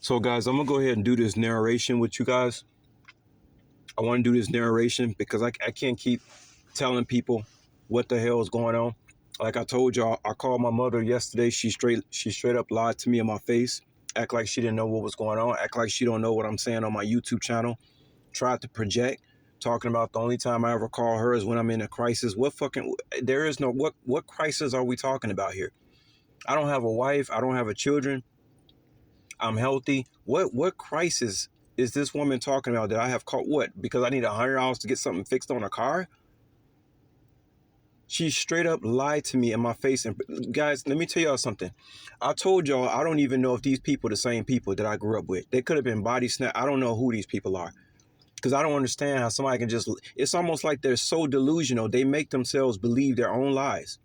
So guys, I'm gonna go ahead and do this narration with you guys. I want to do this narration because I can't keep telling people what the hell is going on. Like I told y'all, I called my mother yesterday. She straight up lied to me in my face. Act like she didn't know what was going on. Act like she don't know what I'm saying on my YouTube channel. Tried to project, talking about the only time I ever call her is when I'm in a crisis. There is no, what crisis are we talking about here? I don't have a wife. I don't have a children. I'm healthy. What crisis is this woman talking about that I have caught? What? Because I need $100 to get something fixed on a car? She straight up lied to me in my face. And guys, let me tell y'all something. I told y'all I don't even know if these people are the same people that I grew up with. They could have been body snatch. I don't know who these people are. Because I don't understand how somebody can just, it's almost like they're so delusional. They make themselves believe their own lies.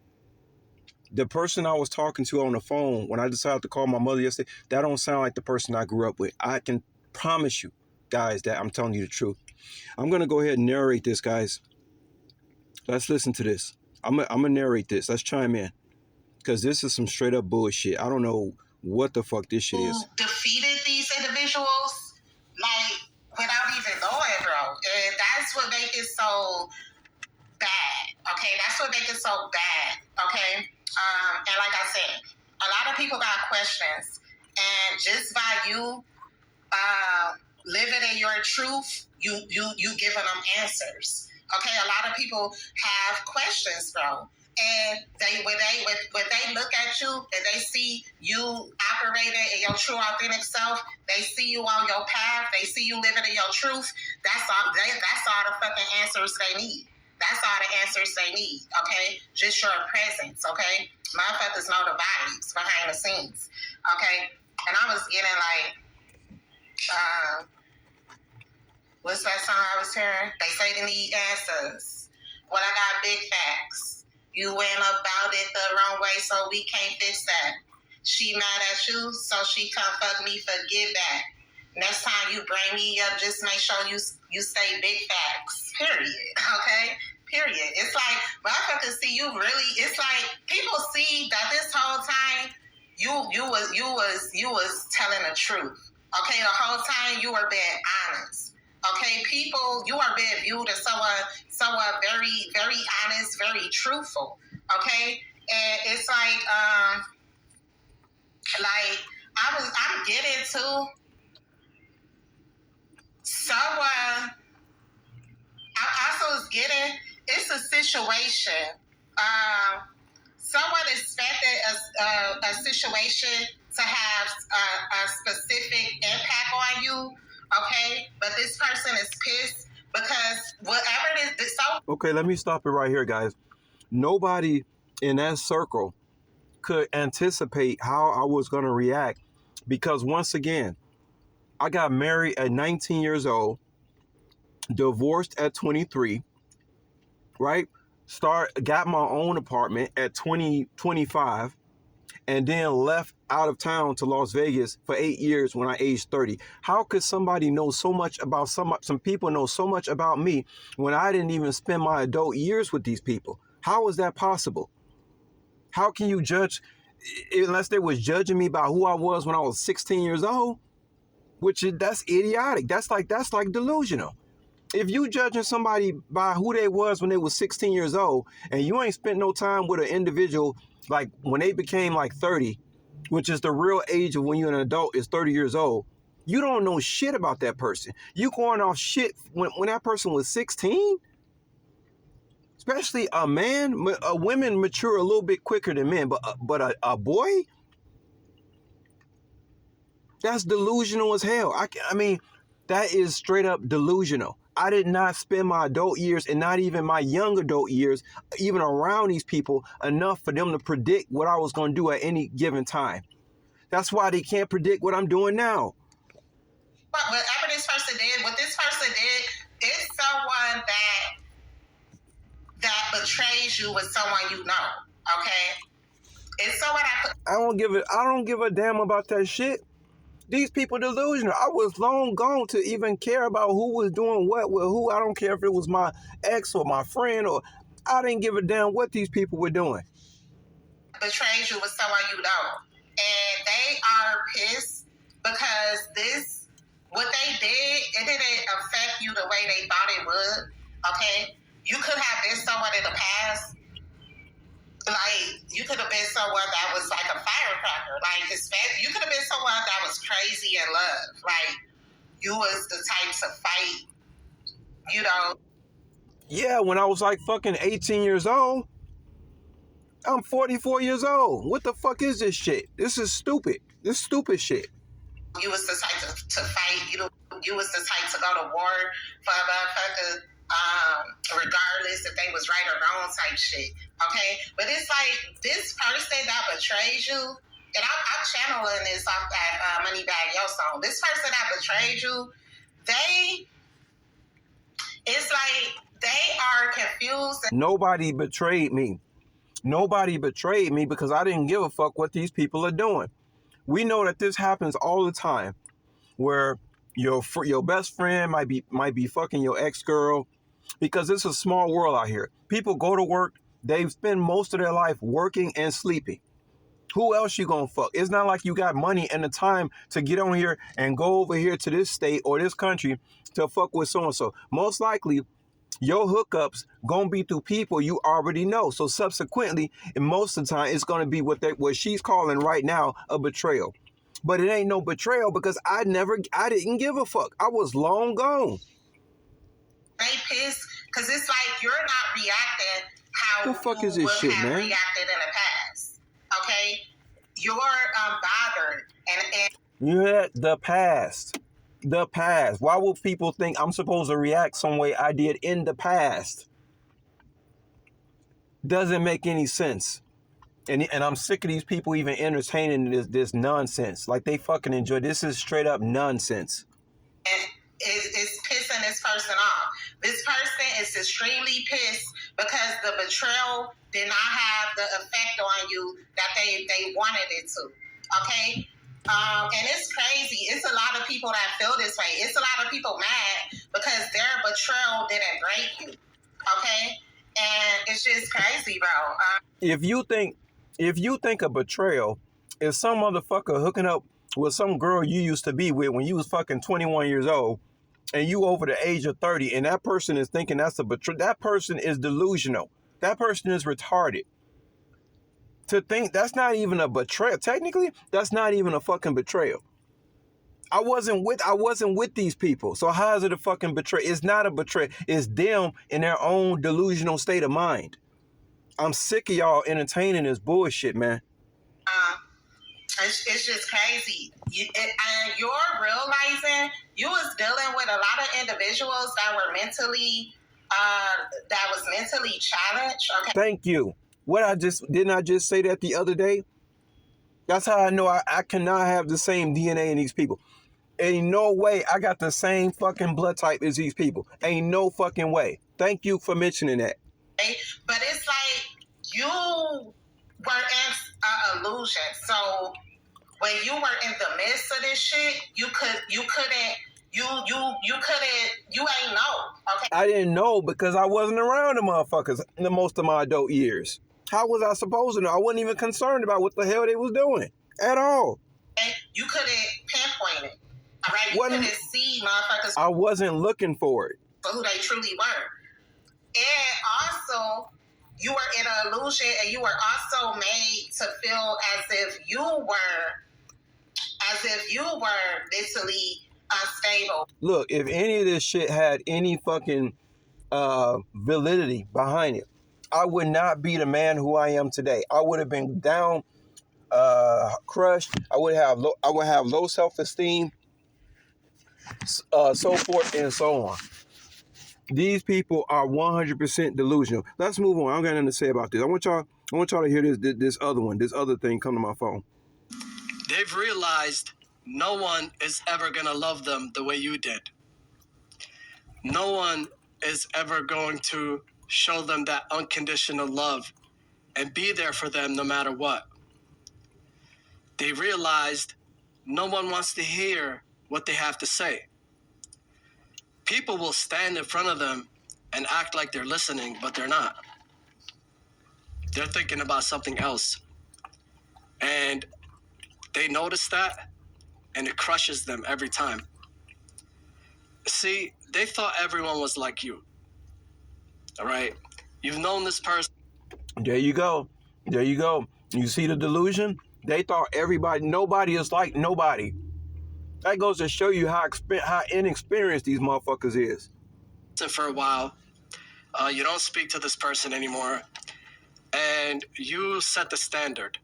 The person I was talking to on the phone when I decided to call my mother yesterday, that don't sound like the person I grew up with. I can promise you, guys, that I'm telling you the truth. I'm going to go ahead and narrate this, guys. Let's listen to this. I'm going to narrate this. Let's chime in. Because this is some straight up bullshit. I don't know what the fuck this shit is. Defeated these individuals, like, without even knowing, bro. And that's what makes it so bad, okay? That's what makes it so bad, okay? And like I said, a lot of people got questions, and just by you living in your truth, you giving them answers. Okay, a lot of people have questions, bro, and when they look at you and they see you operating in your true, authentic self, they see you on your path, they see you living in your truth. That's all the fucking answers they need. That's all the answers they need, okay? Just your presence, okay? Motherfuckers know the vibes behind the scenes, okay? And I was getting what's that song I was hearing? They say they need answers. Well, I got big facts. You went about it the wrong way, so we can't fix that. She mad at you, so she come fuck me for give back. Next time you bring me up, just make sure you say big facts. Period. Okay? Period. It's like motherfuckers see you really. It's like people see that this whole time you was telling the truth. Okay, the whole time you were being honest. Okay, people, you are being viewed as someone very, very honest, very truthful. Okay, and it's like I'm getting to someone. I also was getting. It's a situation. Someone expected a situation to have a specific impact on you, okay? But this person is pissed because whatever it is. Okay, let me stop it right here, guys. Nobody in that circle could anticipate how I was going to react because once again, I got married at 19 years old, divorced at 23, right? Got my own apartment at 25, and then left out of town to Las Vegas for 8 years when I aged 30. How could somebody know so much about some people know so much about me when I didn't even spend my adult years with these people? How is that possible? How can you judge unless they was judging me by who I was when I was 16 years old? That's idiotic. That's like delusional. If you judging somebody by who they was when they was 16 years old and you ain't spent no time with an individual like when they became like 30, which is the real age of when you're an adult is 30 years old, you don't know shit about that person. You going off shit when that person was 16? Especially a man, women mature a little bit quicker than men, but a boy? That's delusional as hell. I mean, that is straight up delusional. I did not spend my adult years and not even my young adult years even around these people enough for them to predict what I was going to do at any given time. That's why they can't predict what I'm doing now. But whatever this person did, what this person did is someone that betrays you with someone you know. Okay, it's someone I don't give a damn about that shit. These people delusional. I was long gone to even care about who was doing what with who. I don't care if it was my ex or my friend or I didn't give a damn what these people were doing. Betrays you with someone you know. And they are pissed because because what they did, it didn't affect you the way they thought it would. Okay, you could have been someone in the past. Like, you could have been someone that was like a firecracker. Like, you could have been someone that was crazy in love. Like, you was the type to fight, you know. Yeah, when I was like fucking 18 years old. I'm 44 years old. What the fuck is this shit? This is stupid. This stupid shit. You was the type to fight. You was the type to go to war for a motherfucker, regardless if they was right or wrong type shit. Okay? But it's like, this person that betrays you, and I'm channeling this off that Moneybag Yo song. This person that betrayed you, it's like they are confused. Nobody betrayed me. Nobody betrayed me because I didn't give a fuck what these people are doing. We know that this happens all the time, where your best friend might be fucking your ex-girl, because it's a small world out here. People go to work, they spend most of their life working and sleeping. Who else you gonna fuck? It's not like you got money and the time to get on here and go over here to this state or this country to fuck with so-and-so. Most likely, your hookups gonna be through people you already know. So subsequently, and most of the time, it's gonna be what she's calling right now a betrayal. But it ain't no betrayal because I didn't give a fuck. I was long gone. They pissed because it's like you're not reacting how the fuck you is this would shit, have man? reacted in the past. Okay, you're bothered and You had the past. The past. Why would people think I'm supposed to react some way I did in the past? Doesn't make any sense. And I'm sick of these people even entertaining this nonsense. Like, they fucking enjoy. This is straight up nonsense. is pissing this person off. This person is extremely pissed because the betrayal did not have the effect on you that they wanted it to. Okay? And it's crazy. It's a lot of people that feel this way. It's a lot of people mad because their betrayal didn't break you. Okay? And it's just crazy, bro. If you think a betrayal is some motherfucker hooking up with some girl you used to be with when you was fucking 21 years old and you over the age of 30 and that person is thinking that's a betrayal, that person is delusional. That person is retarded. To think that's not even a betrayal. Technically, that's not even a fucking betrayal. I wasn't with these people. So how is it a fucking betrayal? It's not a betrayal. It's them in their own delusional state of mind. I'm sick of y'all entertaining this bullshit, man. It's just crazy. And you're realizing you was dealing with a lot of individuals that were mentally challenged. Okay. Thank you. Didn't I just say that the other day? That's how I know I cannot have the same DNA in these people. Ain't no way I got the same fucking blood type as these people. Ain't no fucking way. Thank you for mentioning that. But it's like you were in an illusion. So when you were in the midst of this shit, you ain't know. Okay. I didn't know because I wasn't around the motherfuckers in the most of my adult years. How was I supposed to know? I wasn't even concerned about what the hell they was doing at all. You couldn't pinpoint it. All right, you couldn't see motherfuckers. I wasn't looking for it. For who they truly were. And also, you were in an illusion and you were also made to feel as if you were mentally unstable. Look, if any of this shit had any fucking validity behind it, I would not be the man who I am today. I would have been down, crushed. I would have low self-esteem, so forth and so on. These people are 100% delusional. Let's move on. I don't got nothing to say about this. I want y'all to hear this other thing come to my phone. They've realized no one is ever going to love them the way you did. No one is ever going to show them that unconditional love and be there for them no matter what. They realized no one wants to hear what they have to say. People will stand in front of them and act like they're listening, but they're not. They're thinking about something else. And they notice that, and it crushes them every time. See, they thought everyone was like you. All right? You've known this person. There you go. There you go. You see the delusion? They thought nobody is like nobody. That goes to show you how inexperienced these motherfuckers is. For a while. You don't speak to this person anymore. And you set the standard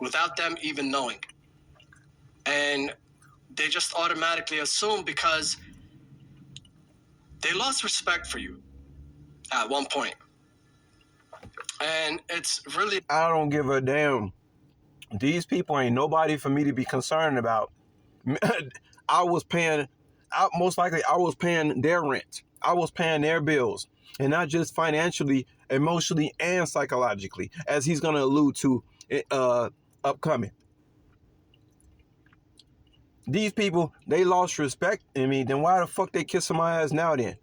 without them even knowing. And they just automatically assume because they lost respect for you at one point. And it's really... I don't give a damn. These people ain't nobody for me to be concerned about. Most likely I was paying their rent. I was paying their bills. And not just financially, emotionally, and psychologically, as he's going to allude to upcoming. These people, they lost respect in me. Then why the fuck they kissing my ass now then?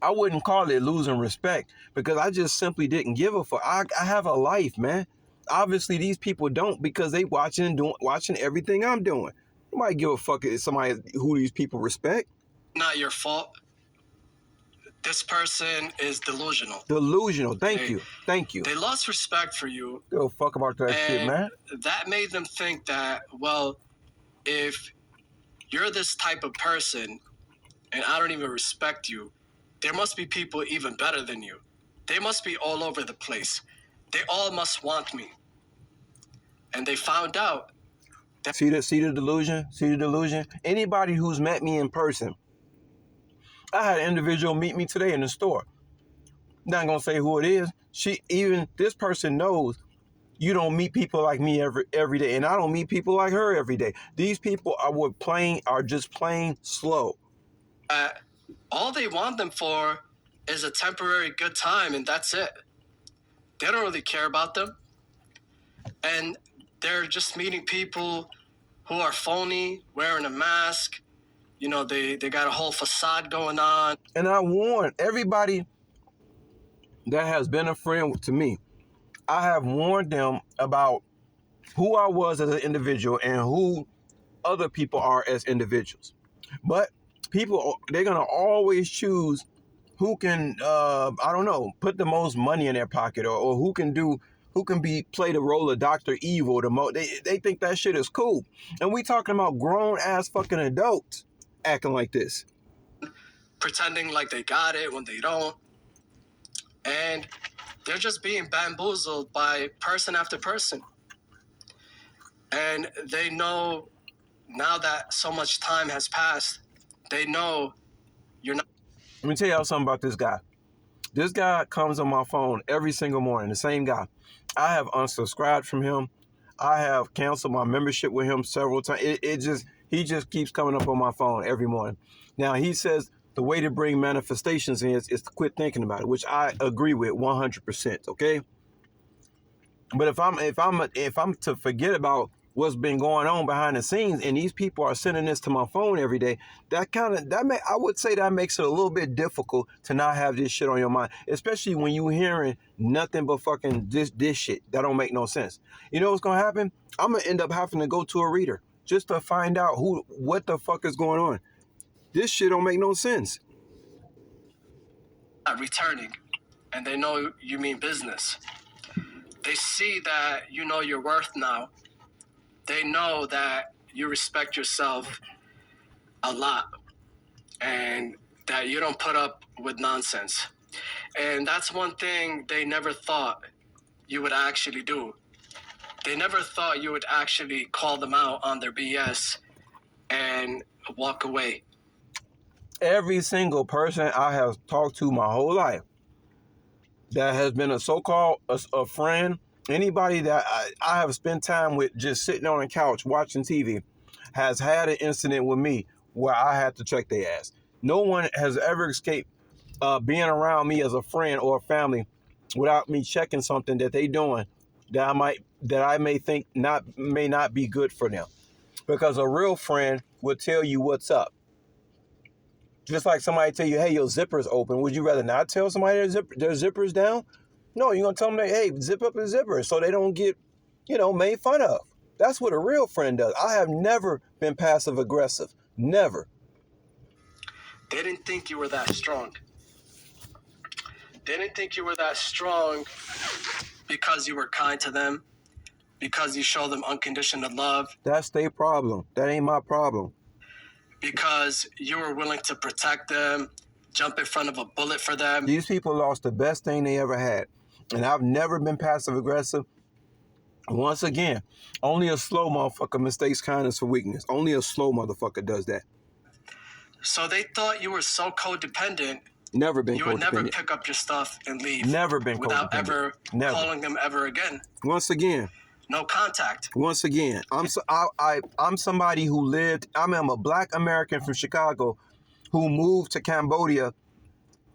I wouldn't call it losing respect because I just simply didn't give a fuck. I have a life, man. Obviously, these people don't because they watching everything I'm doing. Nobody give a fuck if somebody who these people respect. Not your fault. This person is delusional. Delusional. Thank you. They lost respect for you. Give a fuck about that shit, man. That made them think that, well, if you're this type of person and I don't even respect you, there must be people even better than you. They must be all over the place. They all must want me. And they found out. See the delusion? See the delusion? Anybody who's met me in person, I had an individual meet me today in the store. Not gonna say who it is. This person knows you don't meet people like me every day, and I don't meet people like her every day. These people are just plain slow. All they want them for is a temporary good time, and that's it. They don't really care about them. And they're just meeting people who are phony, wearing a mask. You know, they got a whole facade going on. And I warn everybody that has been a friend to me, I have warned them about who I was as an individual and who other people are as individuals. But people, they're going to always choose who can, put the most money in their pocket or who can play the role of Dr. Evil the most. They think that shit is cool. And we talking about grown ass fucking adults acting like this. Pretending like they got it when they don't. And they're just being bamboozled by person after person. And they know now that so much time has passed, they know you're not. Let me tell y'all something about this guy. This guy comes on my phone every single morning, the same guy. I have unsubscribed from him. I have canceled my membership with him several times. He just keeps coming up on my phone every morning. Now, he says the way to bring manifestations in is to quit thinking about it, which I agree with 100%, okay? But if I'm to forget about what's been going on behind the scenes and these people are sending this to my phone every day, I would say that makes it a little bit difficult to not have this shit on your mind, especially when you hearing nothing but fucking this shit that don't make no sense. You know what's gonna happen? I'm gonna end up having to go to a reader just to find out what the fuck is going on. This shit don't make no sense. Returning, and they know you mean business. They see that you know your worth now. They know that you respect yourself a lot and that you don't put up with nonsense. And that's one thing they never thought you would actually do. They never thought you would actually call them out on their BS and walk away. Every single person I have talked to my whole life that has been a so-called a friend, anybody that I have spent time with just sitting on a couch watching TV, has had an incident with me where I had to check their ass. No one has ever escaped being around me as a friend or a family without me checking something that they doing that I may think may not be good for them. Because a real friend will tell you what's up. Just like somebody tell you, hey, your zipper's open. Would you rather not tell somebody their zipper's down? No, you're going to tell them, hey, zip up the zipper so they don't get, made fun of. That's what a real friend does. I have never been passive aggressive. Never. They didn't think you were that strong. They didn't think you were that strong because you were kind to them, because you show them unconditional love, That's their problem. That ain't my problem. because you were willing to protect them, jump in front of a bullet for them. These people lost the best thing they ever had. And I've never been passive aggressive. Once again, only a slow motherfucker mistakes kindness for weakness. Only a slow motherfucker does that. So they thought you were so codependent, Never been you would never codependent. pick up your stuff and leave. Never been without codependent. ever Never. calling them ever again. Once again, No contact. I'm somebody who lived. I'm a Black American from Chicago who moved to Cambodia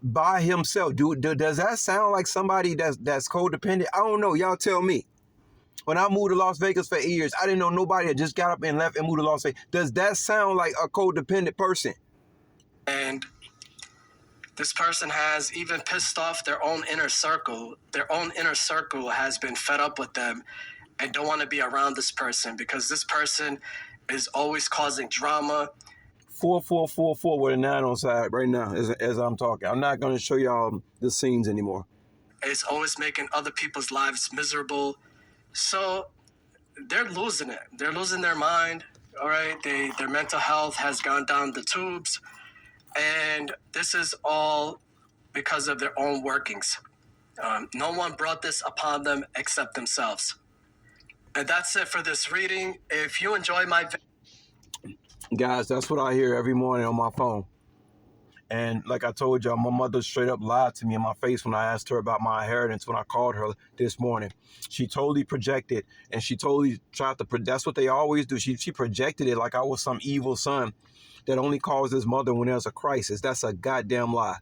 by himself. Does that sound like somebody that's codependent? I don't know. Y'all tell me. When I moved to Las Vegas for 8 years, I didn't know nobody that just got up and left and moved to Las Vegas. Does that sound like a codependent person? And this person has even pissed off their own inner circle. Their own inner circle has been fed up with them and don't want to be around this person because this person is always causing drama. 4444 with a 9 on side right now as I'm talking. I'm not going to show y'all the scenes anymore. It's always making other people's lives miserable. So they're losing it. They're losing their mind. All right. Their mental health has gone down the tubes. And this is all because of their own workings. No one brought this upon them except themselves. And that's it for this reading. If you enjoy my Guys, that's what I hear every morning on my phone. And like I told y'all, my mother straight up lied to me in my face when I asked her about my inheritance when I called her this morning. She totally projected, and she totally tried to, that's what they always do. She projected it like I was some evil son that only calls his mother when there's a crisis. That's a goddamn lie.